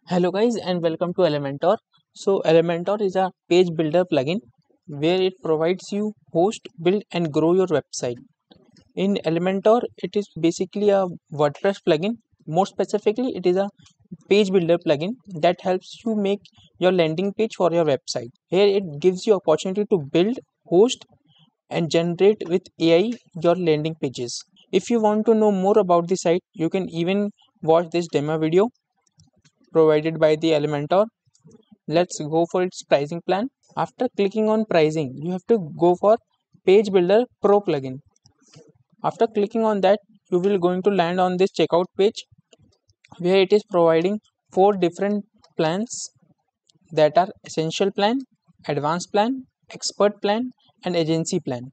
Hello guys and welcome to Elementor. So Elementor is a page builder plugin where it provides you host, build and grow your website. In Elementor, it is basically a WordPress plugin. More specifically, it is a page builder plugin that helps you make your landing page for your website. Here it gives you opportunity to build, host and generate with AI your landing pages. If you want to know more about the site, you can even watch this demo video provided by the Elementor. Let's go for its pricing plan. After clicking on pricing, you have to go for Page Builder Pro plugin. After clicking on that, you will going to land on this checkout page where it is providing four different plans that are Essential Plan, Advanced Plan, Expert Plan and Agency Plan.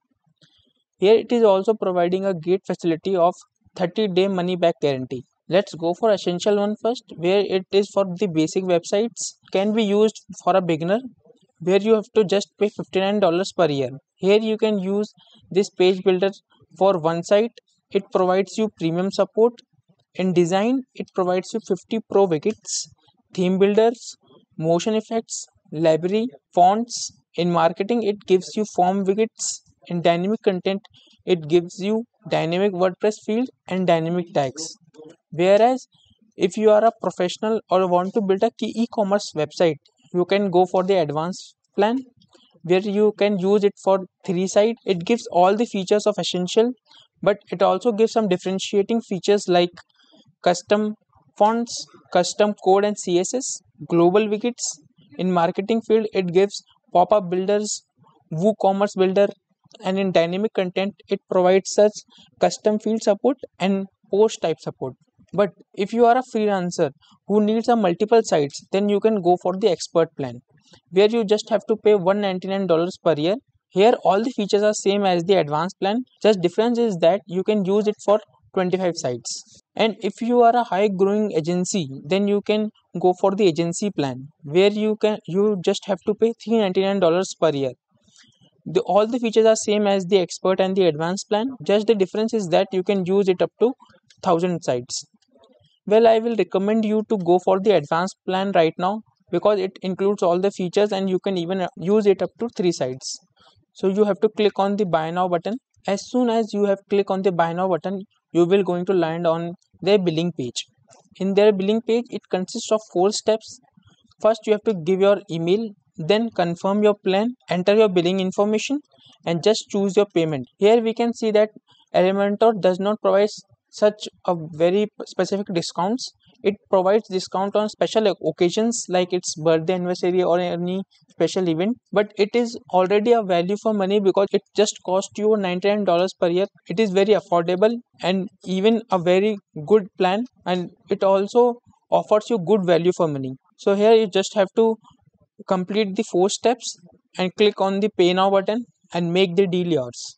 Here it is also providing a great facility of 30-day money back guarantee. Let's go for Essential one first, where it is for the basic websites, can be used for a beginner, where you have to just pay $59 per year. Here you can use this page builder for one site. It provides you premium support. In design, it provides you 50 pro widgets, theme builders, motion effects, library, fonts. In marketing, it gives you form widgets. In dynamic content, it gives you dynamic WordPress field and dynamic tags. Whereas if you are a professional or want to build a key e-commerce website, you can go for the advanced plan where you can use it for three sites. It gives all the features of Essential, but it also gives some differentiating features like custom fonts, custom code and CSS, global widgets. In marketing field, it gives pop-up builders, WooCommerce builder, and in dynamic content, it provides such custom field support and post type support. But if you are a freelancer who needs a multiple sites, then you can go for the expert plan, where you just have to pay $199 per year. Here all the features are same as the advanced plan. Just difference is that you can use it for 25 sites. And if you are a high growing agency, then you can go for the agency plan, where you just have to pay $399 per year. All the features are same as the expert and the advanced plan. Just the difference is that you can use it up to 1000 sites. Well, I will recommend you to go for the advanced plan right now because it includes all the features and you can even use it up to 3 sites. So you have to click on the buy now button. As soon as you have click on the buy now button, you will going to land on their billing page. In their billing page, it consists of 4 steps. First, you have to give your email, then confirm your plan, enter your billing information, and just choose your payment. Here we can see that Elementor does not provide such a very specific discounts. It provides discount on special occasions like its birthday anniversary or any special event, but it is already a value for money because it just cost you $99 per year. It is very affordable and even a very good plan, and it also offers you good value for money. So here you just have to complete the 4 steps and click on the pay now button and make the deal yours.